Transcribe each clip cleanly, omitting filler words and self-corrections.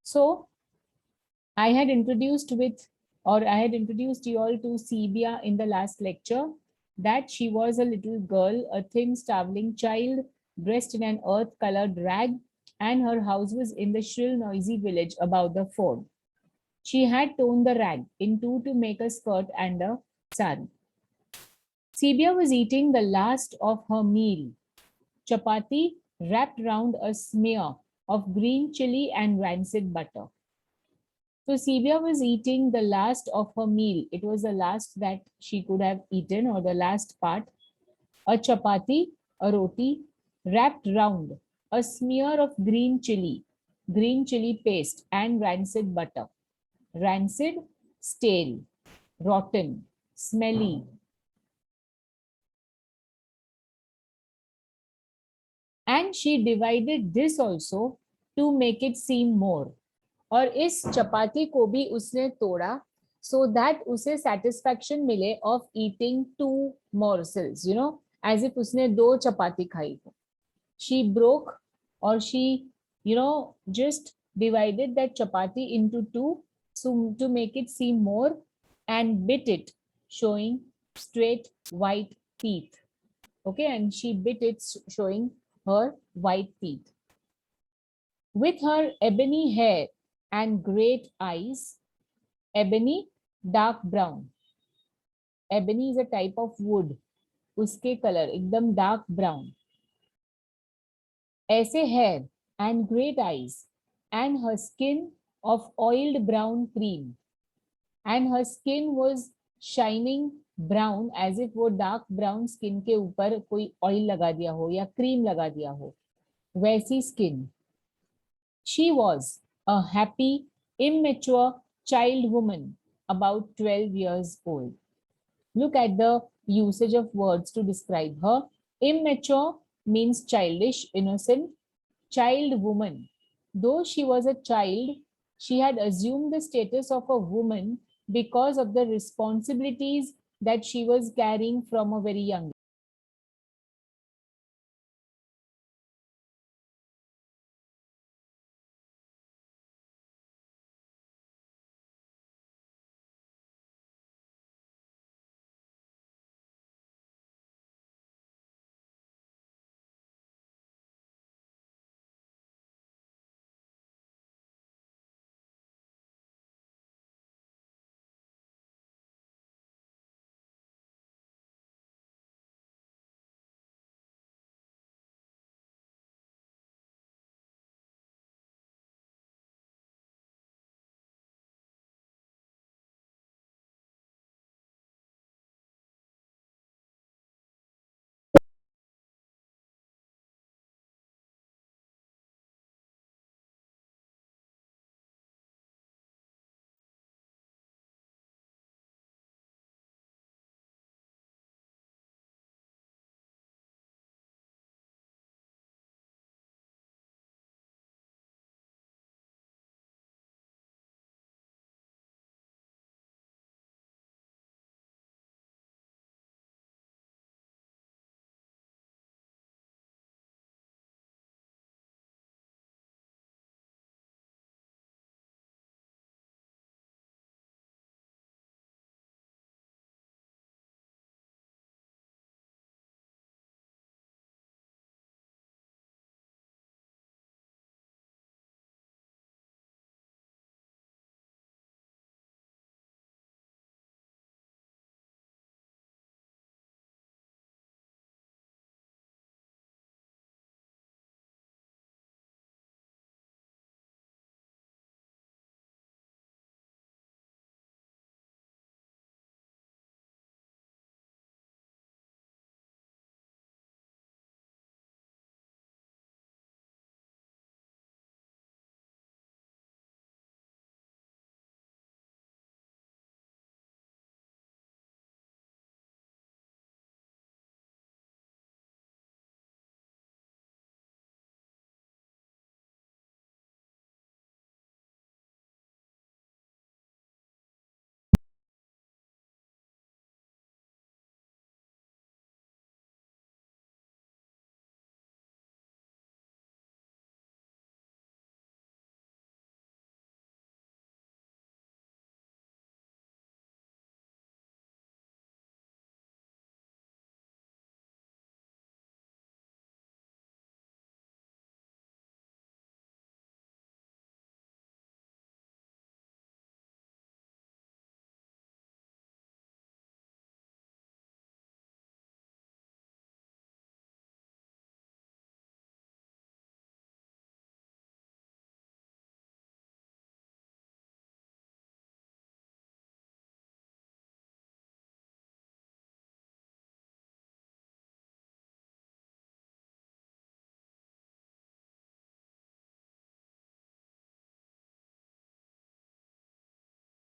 So I had introduced you all to Sebia in the last lecture, that she was a little girl, a thin, starveling child, dressed in an earth-colored rag, and her house was in the shrill, noisy village about the ford. She had torn the rag in two to make a skirt and a sari. Sebia was eating the last of her meal, chapati wrapped round a smear of green chili and rancid butter. So Sebia was eating the last of her meal. It was the last that she could have eaten, or the last part. A chapati, a roti, wrapped round a smear of green chili paste, and rancid butter. Rancid, stale, rotten, smelly. And she divided this also to make it seem more. और इस चपाती को भी उसने तोड़ा so that उसे satisfaction मिले of eating two morsels, as if उसने दो चपाती खाई हो. She broke, or she, just divided that chapati into two, so to make it seem more, and bit it, showing straight white teeth. Okay, and she bit it, showing her white teeth. With her ebony hair and great eyes, ebony, dark brown. Ebony is a type of wood. उसके color एकदम dark brown. ऐसे hair and great eyes, and her skin of oiled brown cream. And her skin was shining brown, as if वो dark brown skin के ऊपर कोई oil लगा दिया हो या cream लगा दिया हो. वैसी skin. She was a happy, immature child woman, about 12 years old. Look at the usage of words to describe her. Immature means childish, innocent. Child woman. Though she was a child, she had assumed the status of a woman because of the responsibilities that she was carrying from a very young age.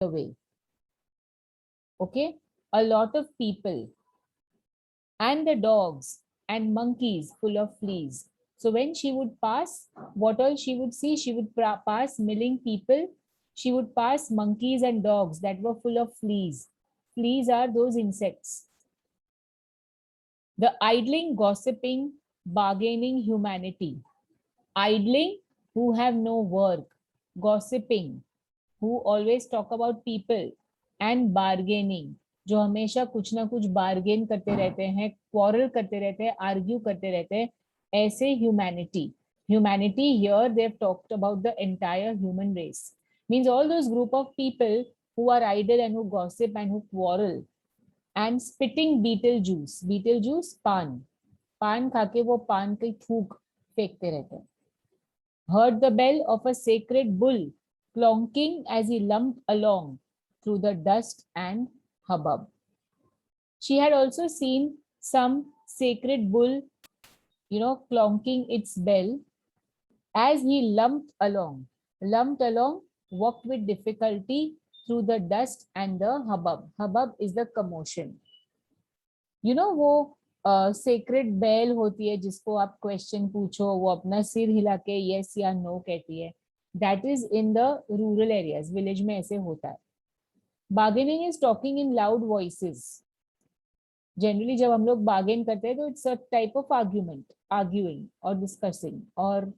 way. Okay, a lot of people and the dogs and monkeys full of fleas. So when she would pass, what all she would see? She would pass milling people. She would pass monkeys and dogs that were full of fleas. Fleas are those insects. The idling, gossiping, bargaining humanity. Idling, who have no work. Gossiping, who always talk about people. And bargaining, जो हमेशा कुछ ना कुछ bargain करते रहते हैं, quarrel करते रहते हैं, आर्ग्यू करते रहते हैं, ऐसे humanity. Humanity here they've talked about the entire human race. Means all those group of people who are idle and who gossip and who quarrel. And spitting beetle juice. Beetle juice, पान. पान खाके वो पान की थूक फेंकते रहते हैं. Heard the bell of a sacred bull clonking as he lumped along through the dust and hubbub. She had also seen some sacred bull, clonking its bell as he lumped along. Lumped along, walked with difficulty through the dust and the hubbub. Hubbub is the commotion. वो secret bell होती है जिसको आप question पूछो वो अपना सिर हिला के यस या नो कहती है. That is in the rural areas. Village में ऐसे होता है. Bargaining is talking in loud voices. Generally जब हम लोग बार्गेन करते हैं तो it's a type of argument, arguing और डिस्कसिंग और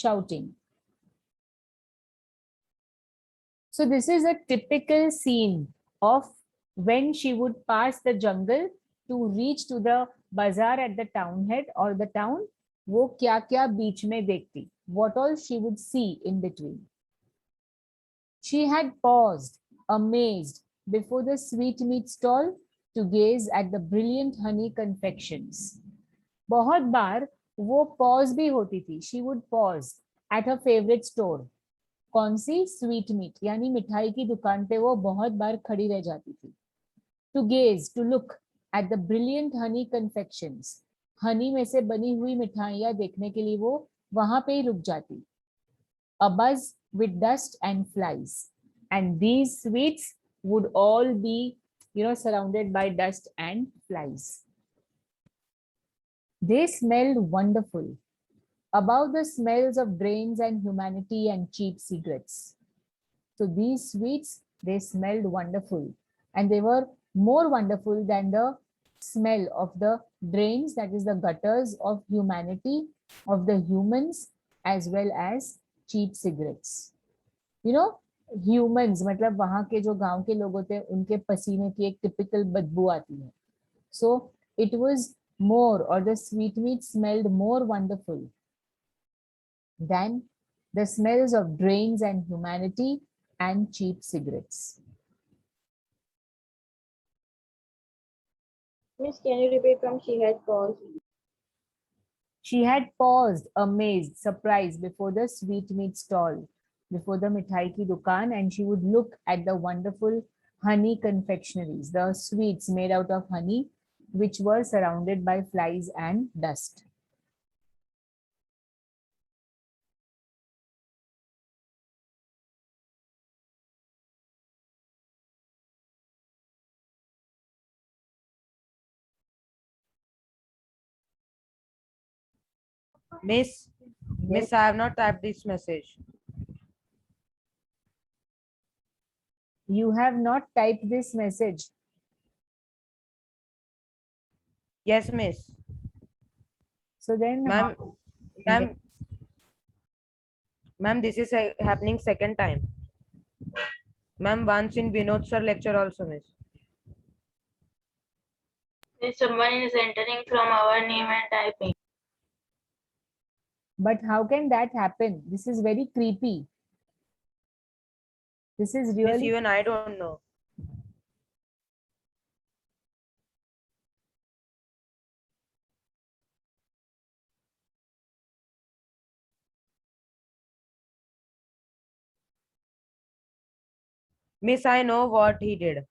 shouting. So this is a typical scene of when she would pass the jungle to reach to the bazaar at the town head or the town. वो क्या क्या बीच में देखती. What all she would see in between. She had paused, amazed, before the sweetmeat stall to gaze at the brilliant honey confections. बहुत बार वो pause भी होती थी. She would pause at her favorite store. कौन सी? स्वीट मीट यानी मिठाई की दुकान पे वो बहुत बार खड़ी रह जाती थी. To gaze, to look at the brilliant honey confections. Honey में से बनी हुई मिठाइयां देखने के लिए वो वहां पे ही रुक जाती. अ बज with dust and flies. And these sweets would all be surrounded by dust and flies. They smelled wonderful. Above the smells of drains and humanity and cheap cigarettes. So these sweets, they smelled wonderful. And they were more wonderful than the smell of the drains, that is the gutters of humanity, of the humans, as well as cheap cigarettes. Humans, मतलब वहाँ के जो गांव के लोग होते हैं उनके पसीने की एक typical बदबू आती है. So it was more, or the sweetmeat smelled more wonderful than the smells of drains and humanity and cheap cigarettes. Miss, can you repeat from she had paused? She had paused, amazed, surprised before the sweetmeat stall, before the mithai ki dukan, and she would look at the wonderful honey confectionaries, the sweets made out of honey, which were surrounded by flies and dust. Miss, Miss, I have not typed this message. You have not typed this message. Yes, Miss. So then, ma'am, this is happening second time. Ma'am, once in Vinod sir lecture also, Miss. If someone is entering from our name and typing. But how can that happen? This is very creepy. This is really. Miss, even I don't know. Miss, I know what he did.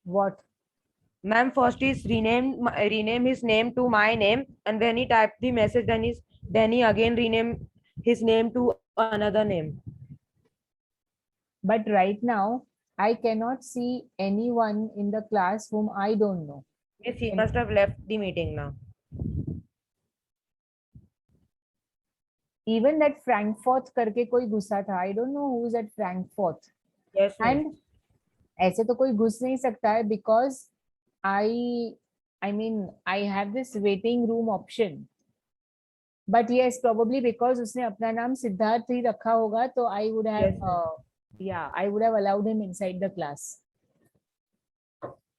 What? Ma'am, first is rename his name to my name, and when he typed the message, then he again rename his name to another name. But right now, I cannot see anyone in the class whom I don't know. Yes, he must have left the meeting now. Even that Frankfurt करके कोई घुसा था. I don't know who's at Frankfurt. Yes, miss. And ऐसे तो कोई घुस नहीं सकता है because I mean I have this waiting room option. But yes, probably because उसने अपना नाम सिद्धार्थ ही रखा होगा, तो I would have Yes, I would have allowed him inside the class.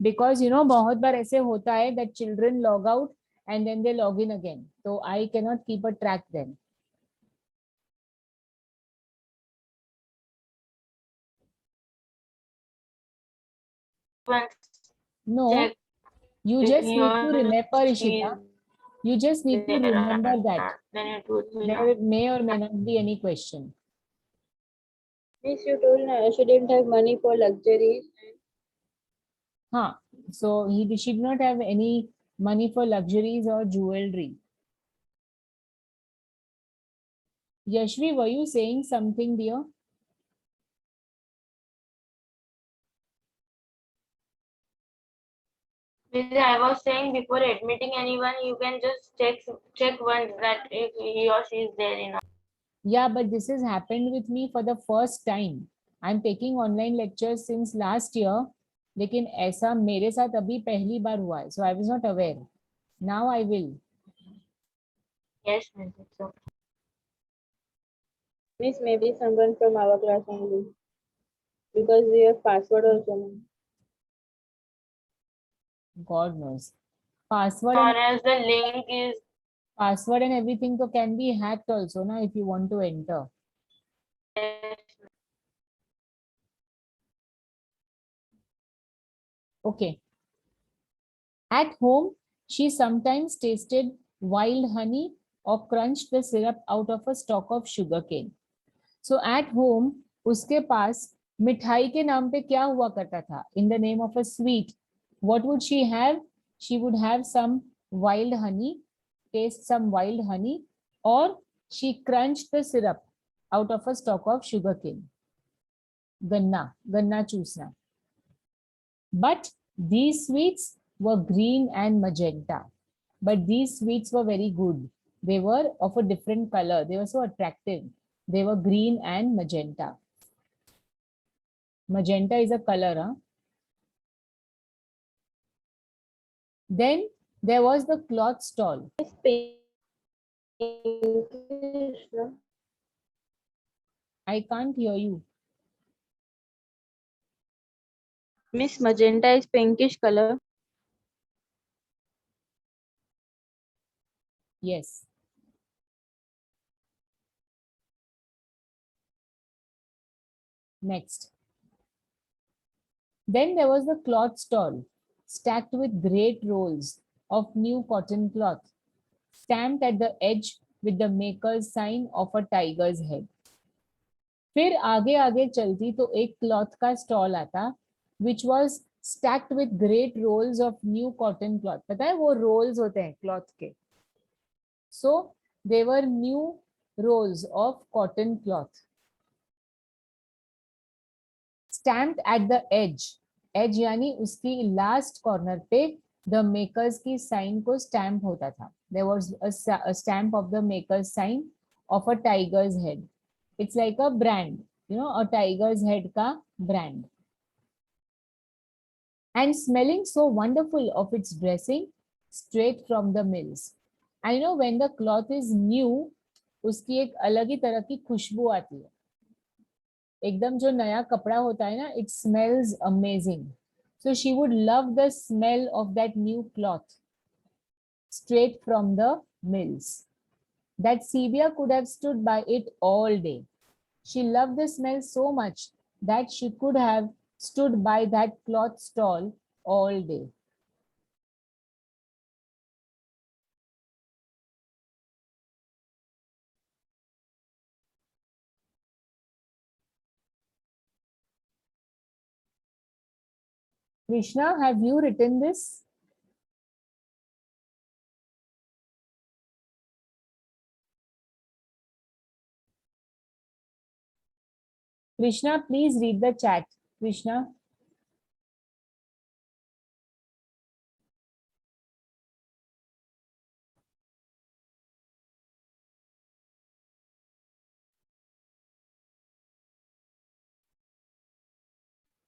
Because you know बहुत बार ऐसे होता है that children log out and then they log in again. So I cannot keep a track then. Once No, check you if just need to yours remember, Ishita. is You just need to there or remember that not, then it would be no. there may or may not be any question. Miss, you told she didn't have money for luxuries. Huh. So she did not have any money for luxuries or jewelry. Yashvi, were you saying something, dear? I was saying before admitting anyone, you can just check once that if he or she is there in. Yeah, but this has happened with me for the first time. I'm taking online lectures since last year, लेकिन ऐसा मेरे साथ अभी पहली बार हुआ है. So I was not aware. Now I will. Yes, miss, it's okay. Miss, maybe someone from our class only. Because we have password also. ma'am. God knows. Password Or and else the link is everything so can be hacked also, na, if you want to enter. Okay. At home, she sometimes tasted wild honey or crunched the syrup out of a stalk of sugarcane. So at home, उसके पास मिठाई के नाम पे क्या हुआ करता था? In the name of a sweet, what would she have? She would have some wild honey, taste some wild honey, or she crunched the syrup out of a stalk of sugarcane. गन्ना चूसना. But these sweets were green and magenta. But these sweets were very good. They were of a different color. They were so attractive. They were green and magenta. Magenta is a color. Huh? Then there was the cloth stall. Pinkish, no? I can't hear you. Miss, magenta is pinkish color. Yes. Next. Then there was the cloth stall, stacked with great rolls of new cotton cloth, stamped at the edge with the maker's sign of a tiger's head. फिर आगे आगे चलती तो एक cloth का stall आता which was stacked with great rolls of new cotton cloth. पता है वो rolls होते हैं क्लॉथ के. So they were new rolls of cotton cloth. Stamped at the edge. Edge यानी उसकी last corner पे the makers की sign को stamp होता था. There was a stamp of the maker's sign of a tiger's head. It's like a brand, you know, a tiger's head ka brand. And smelling so wonderful of its dressing straight from the mills. I know when the cloth is new, उसकी एक अलग ही तरह की खुशबू आती है. एकदम जो नया कपड़ा होता है ना, it smells amazing. So she would love the smell of that new cloth straight from the mills. That Sibia could have stood by it all day. She loved the smell so much that she could have stood by that cloth stall all day. Krishna, have you written this? Krishna, please read the chat. Krishna.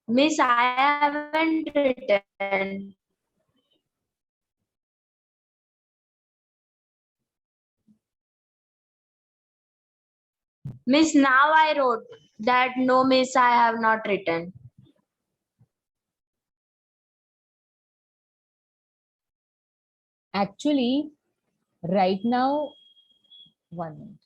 Miss, I haven't written. Miss, now I wrote that no, miss, I have not written. Actually, right now, 1 minute.